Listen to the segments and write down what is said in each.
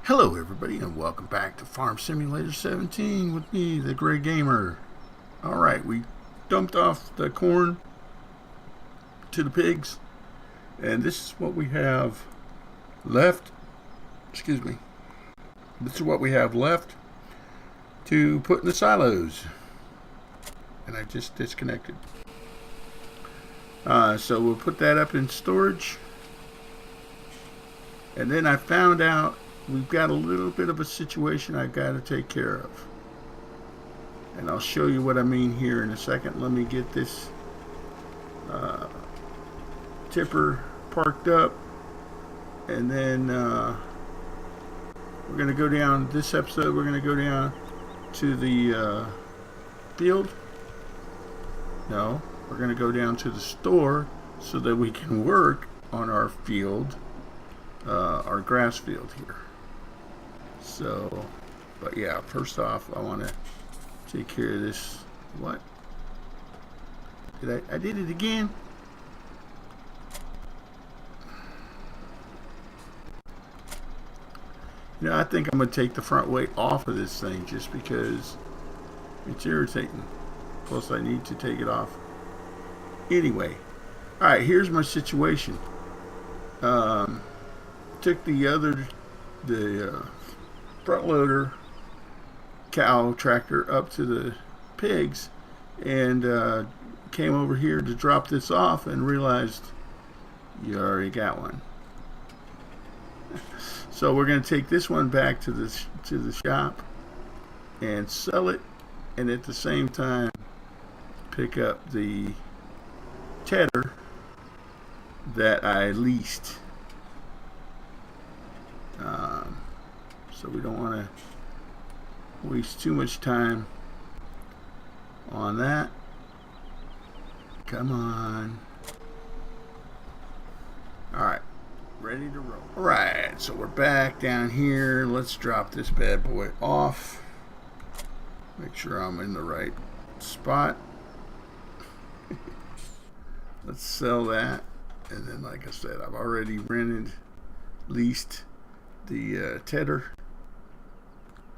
Hello everybody and welcome back to Farm Simulator 17 with me, TheGrayGamer. Alright, we dumped off the corn to the pigs, and this is what we have left. Excuse me. This is what we have left to put in the silos. And I just disconnected. So we'll put that up in storage. And then I found out we've got a little bit of a situation I've got to take care of. And I'll show you what I mean here in a second. Let me get this tipper parked up. And then we're going to go down, this episode, we're going to go down to the field. No, we're going to go down to the store so that we can work on our field, our grass field here. So, but yeah, first off, I want to take care of this. What? I did it again? You know, I think I'm going to take the front weight off of this thing just because it's irritating. Plus, I need to take it off. Anyway, alright, here's my situation. Took the front loader cow tractor up to the pigs and came over here to drop this off and realized you already got one. So we're going to take this one back to the shop and sell it, and at the same time pick up the tedder that I leased. So we don't want to waste too much time on that. Come on. Alright, ready to roll. Alright, so we're back down here. Let's drop this bad boy off. Make sure I'm in the right spot. Let's sell that. And then, like I said, I've already leased the tedder.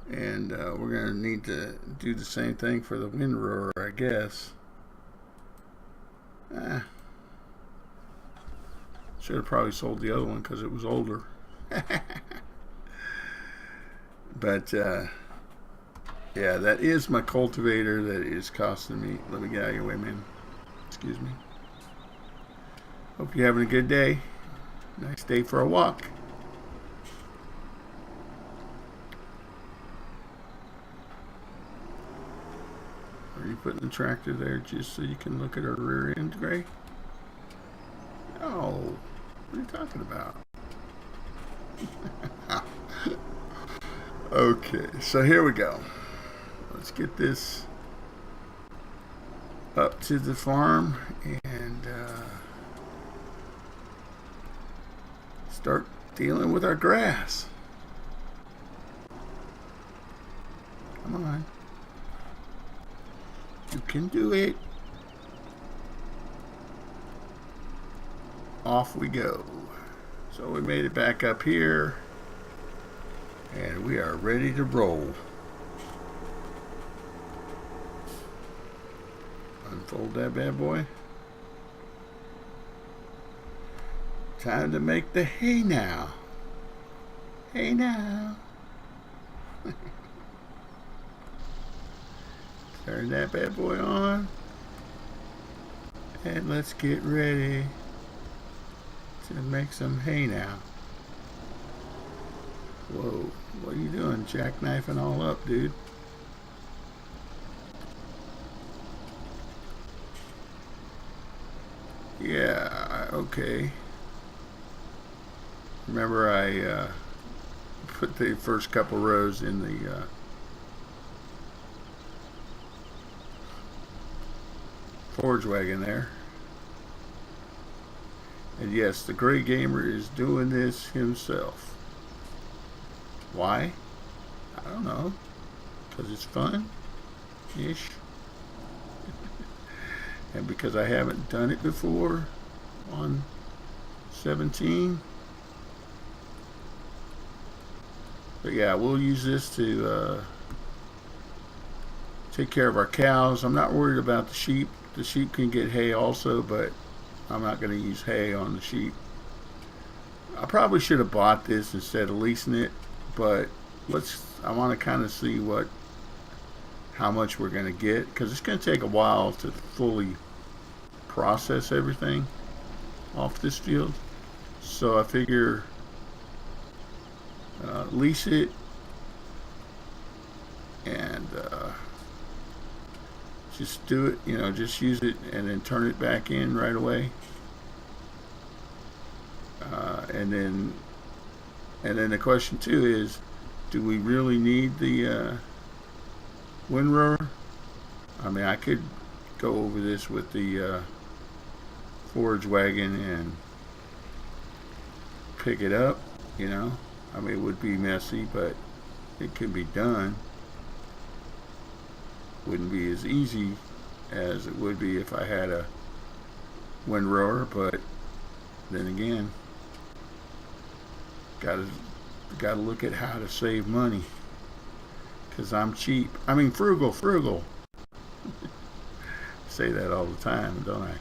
And we're going to need to do the same thing for the windrower, I guess. Should have probably sold the other one because it was older. But, yeah, that is my cultivator that is costing me. Let me get out of your way, man. Excuse me. Hope you're having a good day. Nice day for a walk. Are you putting the tractor there just so you can look at our rear end, Gray? No. What are you talking about? Okay, so here we go. Let's get this up to the farm and start dealing with our grass. Come on. You can do it. Off we go. So we made it back up here and we are ready to roll. Unfold that bad boy. Time to make the hay now. Hey now. Turn that bad boy on. And let's get ready to make some hay now. Whoa, what are you doing? Jackknifing all up, dude. Yeah, okay. Remember I put the first couple rows in the forage wagon there. And yes, the TheGrayGamer is doing this himself. Why? I don't know. Because it's fun-ish. And because I haven't done it before on 17. But yeah, we'll use this to take care of our cows. I'm not worried about the sheep. The sheep can get hay also, but I'm not going to use hay on the sheep. I probably should have bought this instead of leasing it, but I want to kind of see how much we're going to get, because it's going to take a while to fully process everything off this field. So I figure lease it and just do it, just use it and then turn it back in right away. And then the question too is, do we really need the windrower? I mean, I could go over this with the forage wagon and pick it up, I mean, it would be messy, but it can be done. Wouldn't be as easy as it would be if I had a windrower, but then again, gotta look at how to save money, because I'm cheap. I mean, frugal. Say that all the time, don't I?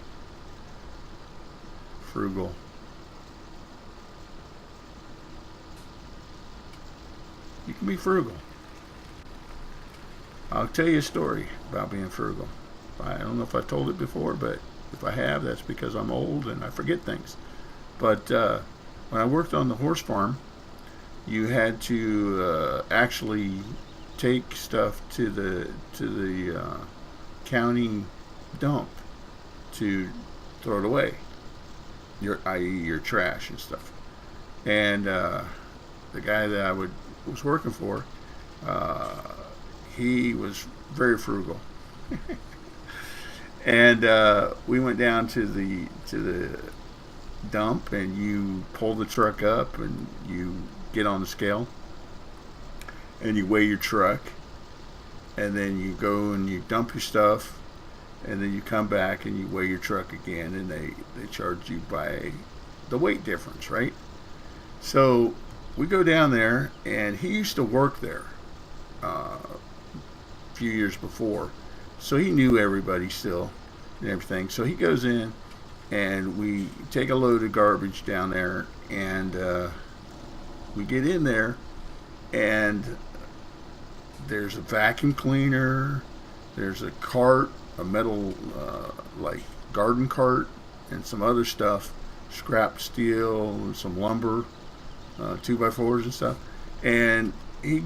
Frugal. You can be frugal. I'll tell you a story about being frugal. I don't know if I told it before, but if I have, that's because I'm old and I forget things. But when I worked on the horse farm, you had to actually take stuff to the county dump to throw it away, i.e. your trash and stuff. And the guy that I was working for, he was very frugal. And we went down to the dump, and you pull the truck up and you get on the scale and you weigh your truck, and then you go and you dump your stuff, and then you come back and you weigh your truck again, and they charge you by the weight difference, right? So we go down there, and he used to work there a few years before, so he knew everybody still and everything. So he goes in, and we take a load of garbage down there, and we get in there, and there's a vacuum cleaner, there's a cart, a metal like garden cart, and some other stuff, scrap steel and some lumber, 2x4s and stuff. And he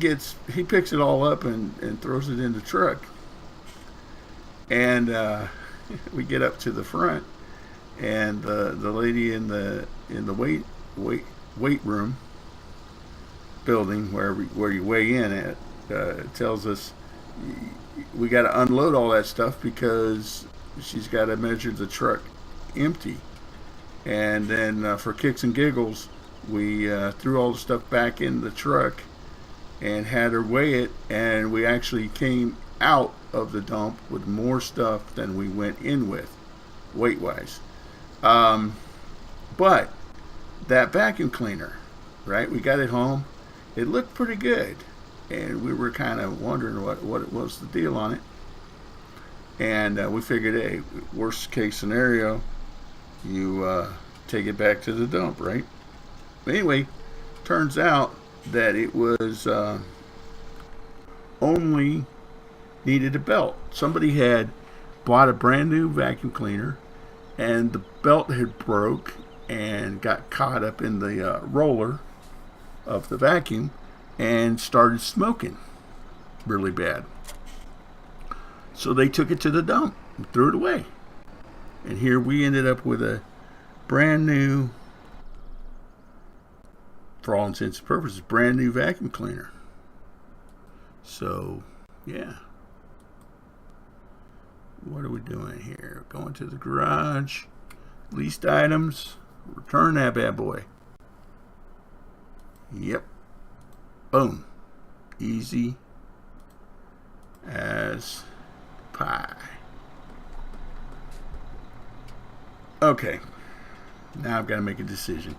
picks it all up and throws it in the truck. And we get up to the front, and the lady in the weight room building where you weigh in at tells us we got to unload all that stuff because she's got to measure the truck empty. And then for kicks and giggles, we threw all the stuff back in the truck and had her weigh it, and we actually came out of the dump with more stuff than we went in with, weight-wise. But that vacuum cleaner, right, we got it home. It looked pretty good, and we were kind of wondering what was the deal on it. And we figured, hey, worst case scenario, you take it back to the dump, right? But anyway, turns out that it was only needed a belt. Somebody had bought a brand new vacuum cleaner, and the belt had broke and got caught up in the roller of the vacuum and started smoking really bad. So they took it to the dump and threw it away. And here we ended up with a brand new, for all intents and purposes, brand new vacuum cleaner. So, yeah. What are we doing here? Going to the garage, leased items, return that bad boy. Yep. Boom. Easy as pie. Okay. Now I've got to make a decision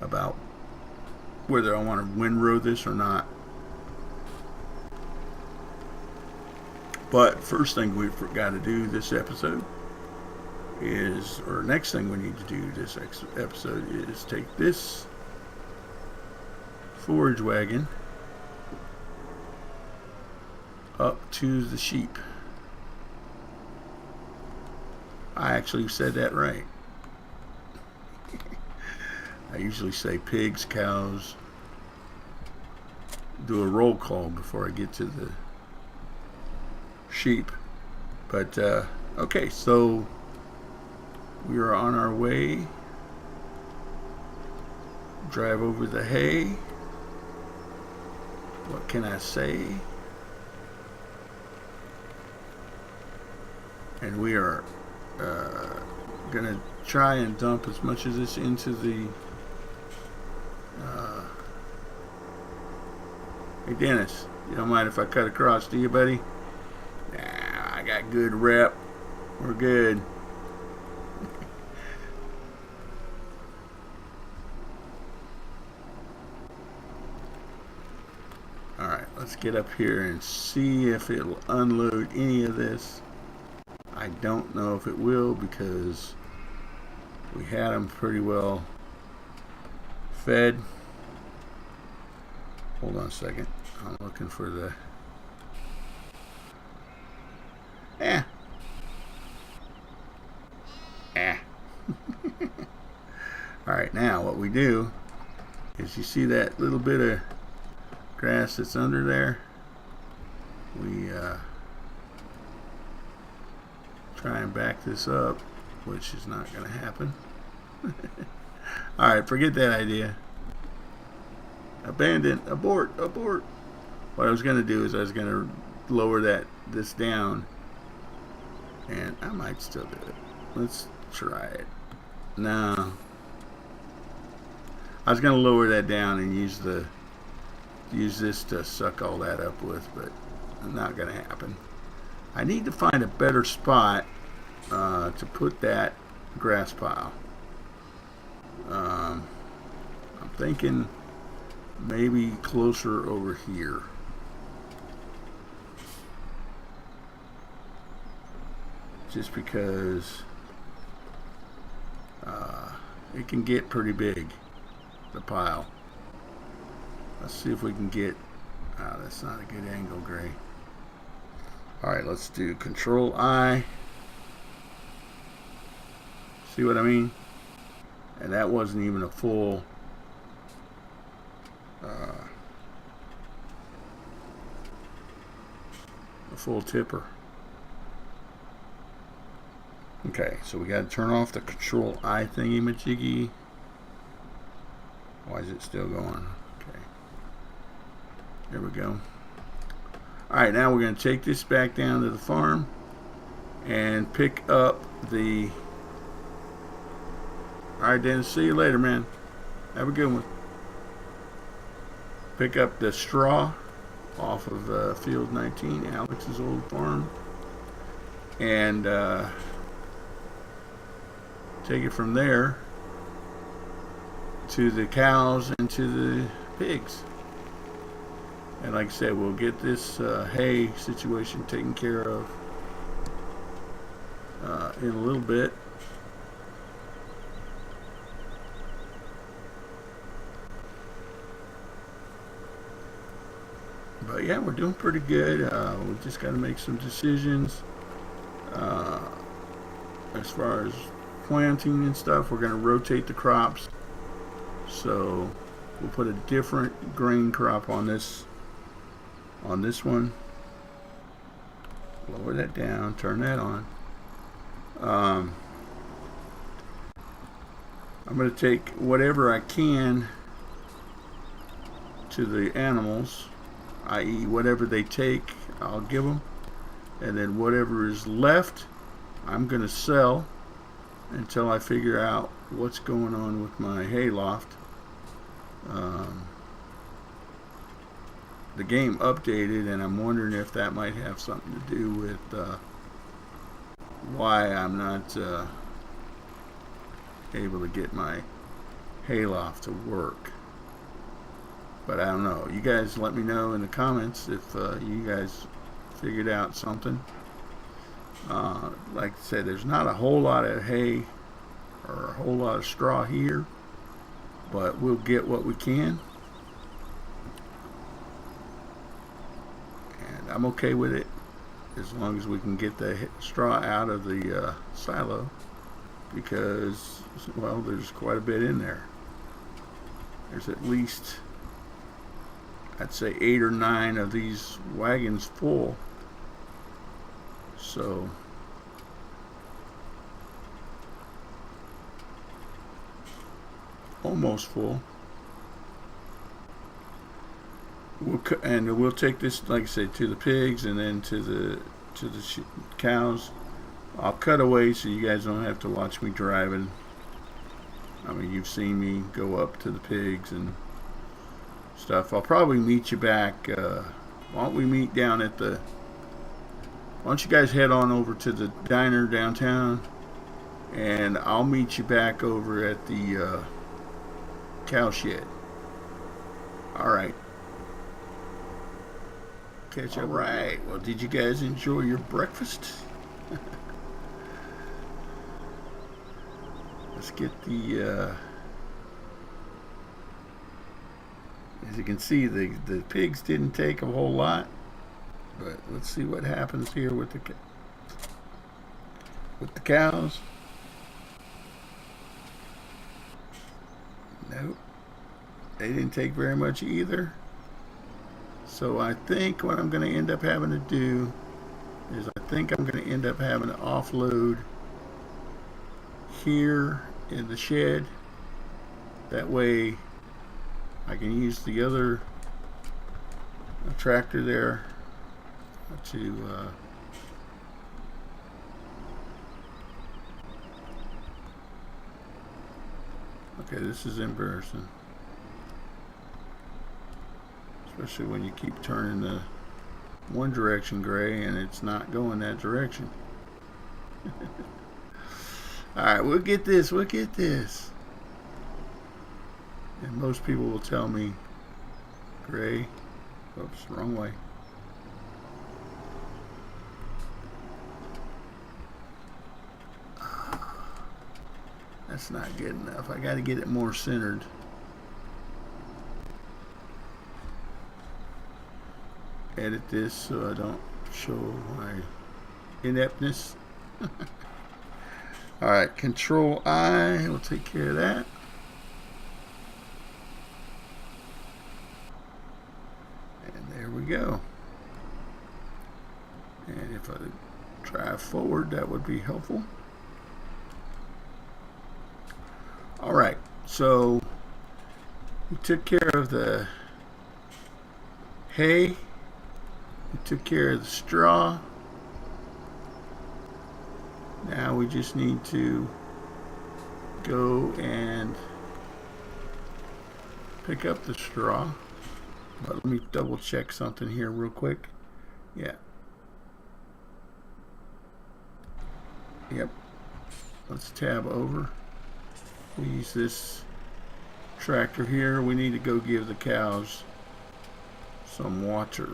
about whether I want to windrow this or not. But first thing we've got to do this episode is, or next thing we need to do this episode is take this forage wagon up to the sheep. I actually said that right. I usually say pigs, cows, do a roll call before I get to the sheep. But okay, so we are on our way. Drive over the hay. What can I say? And we are gonna try and dump as much of this into the hey Dennis, you don't mind if I cut across, do you, buddy? Nah, I got good rep. We're good. Alright, let's get up here and see if it'll unload any of this. I don't know if it will, because we had them pretty well fed. Hold on a second. I'm looking for the... Alright, now what we do is, you see that little bit of grass that's under there? We try and back this up, which is not going to happen. Alright, forget that idea. Abandon, abort, abort. What I was going to do is I was going to lower this down, and I might still do it. Let's try it. No. I was going to lower that down and use this to suck all that up with, but not going to happen. I need to find a better spot to put that grass pile. I'm thinking maybe closer over here. Just because it can get pretty big, the pile. Let's see if we can get... that's not a good angle, Gray. Alright, let's do Control I. See what I mean? And that wasn't even a full... a full tipper. Okay, so we got to turn off the Control I thingy majiggy. Why is it still going? Okay. There we go. Alright, now we're going to take this back down to the farm and pick up the... Alright, Dennis, see you later, man. Have a good one. Pick up the straw off of Field 19, Alex's old farm, and take it from there to the cows and to the pigs. And like I said, we'll get this hay situation taken care of in a little bit. But yeah, we're doing pretty good. We just got to make some decisions as far as planting and stuff. We're going to rotate the crops, so we'll put a different grain crop on this one. Lower that down, turn that on. I'm going to take whatever I can to the animals, i.e. whatever they take, I'll give them, and then whatever is left, I'm going to sell until I figure out what's going on with my hayloft. The game updated, and I'm wondering if that might have something to do with why I'm not able to get my hayloft to work. But I don't know. You guys let me know in the comments if you guys figured out something. Like I said, there's not a whole lot of hay or a whole lot of straw here, but we'll get what we can. And I'm okay with it as long as we can get the straw out of the silo, because, well, there's quite a bit in there. There's at least, I'd say, 8 or 9 of these wagons full. So almost full. We'll take this, like I said, to the pigs and then to the cows. I'll cut away so you guys don't have to watch me driving. I mean, you've seen me go up to the pigs and stuff. I'll probably meet you back. Why don't we meet down at the... Why don't you guys head on over to the diner downtown, and I'll meet you back over at the cow shed. Alright. Catch up. Alright. Well, did you guys enjoy your breakfast? Let's get the... as you can see, the pigs didn't take a whole lot. But let's see what happens here with the cows. Nope. They didn't take very much either. So I think what I'm going to end up having to do is I think I'm going to end up having to offload here in the shed. That way I can use the other tractor there to okay, this is embarrassing, especially when you keep turning the one direction gray and it's not going that direction. Alright, we'll get this, and most people will tell me gray. Oops, wrong way. That's not good enough. I got to get it more centered. Edit this so I don't show my ineptness. Alright, Control I will take care of that. And there we go. And if I drive forward, that would be helpful. Alright, so we took care of the hay, we took care of the straw. Now we just need to go and pick up the straw. But let me double check something here real quick. Yeah. Yep. Let's tab over. We use this tractor here. We need to go give the cows some water.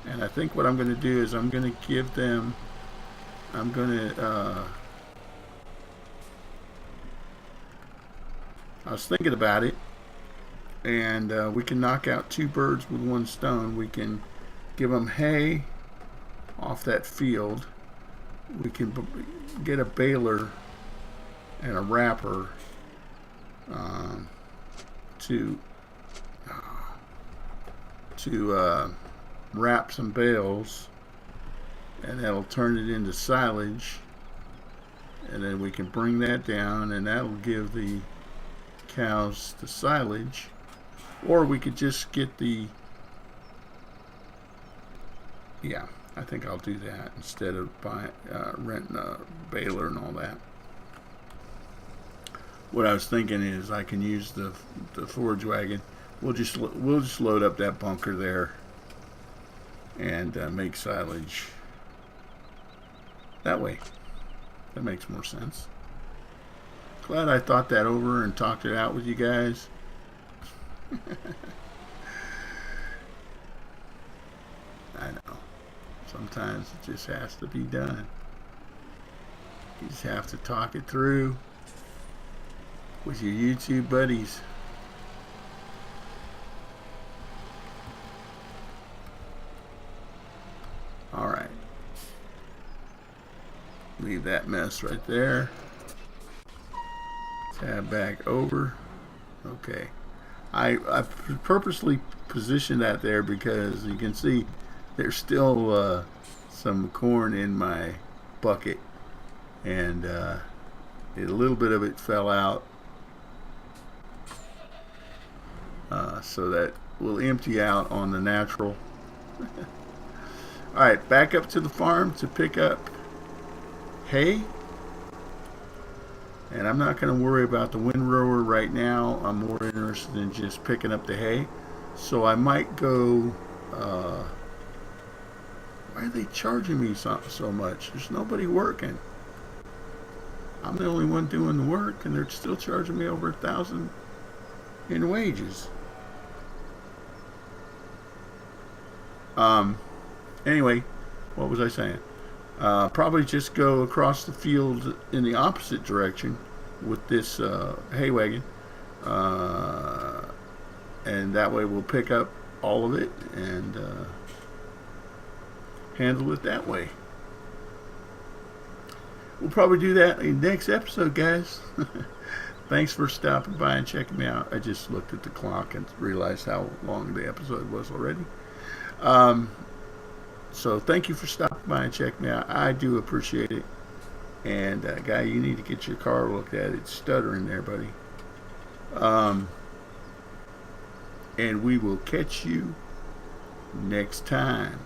And I think what I'm going to do is I'm going to give them, I'm going to, I was thinking about it, and we can knock out 2 birds with 1 stone. We can give them hay off that field. We can get a baler and a wrapper to wrap some bales, and that'll turn it into silage, and then we can bring that down, and that'll give the cows the silage. Or we could just get the, yeah, I think I'll do that instead of buying, renting a baler and all that. What I was thinking is I can use the forage wagon. We'll just load up that bunker there and make silage that way. That makes more sense. Glad I thought that over and talked it out with you guys. I know. Sometimes it just has to be done. You just have to talk it through with your YouTube buddies. Alright. Leave that mess right there. Tab back over. Okay. I purposely positioned that there because you can see there's still some corn in my bucket, and a little bit of it fell out, so that will empty out on the natural. Alright, back up to the farm to pick up hay. And I'm not going to worry about the windrower right now. I'm more interested in just picking up the hay. So I might go... why are they charging me so much? There's nobody working. I'm the only one doing the work, and they're still charging me over $1,000 in wages. Anyway, what was I saying? Probably just go across the field in the opposite direction with this hay wagon, and that way we'll pick up all of it and handle it that way. We'll probably do that in the next episode, guys. Thanks for stopping by and checking me out. I just looked at the clock and realized how long the episode was already. So thank you for stopping by and checking me out. I do appreciate it. And guy, you need to get your car looked at. It's stuttering there, buddy. And we will catch you next time.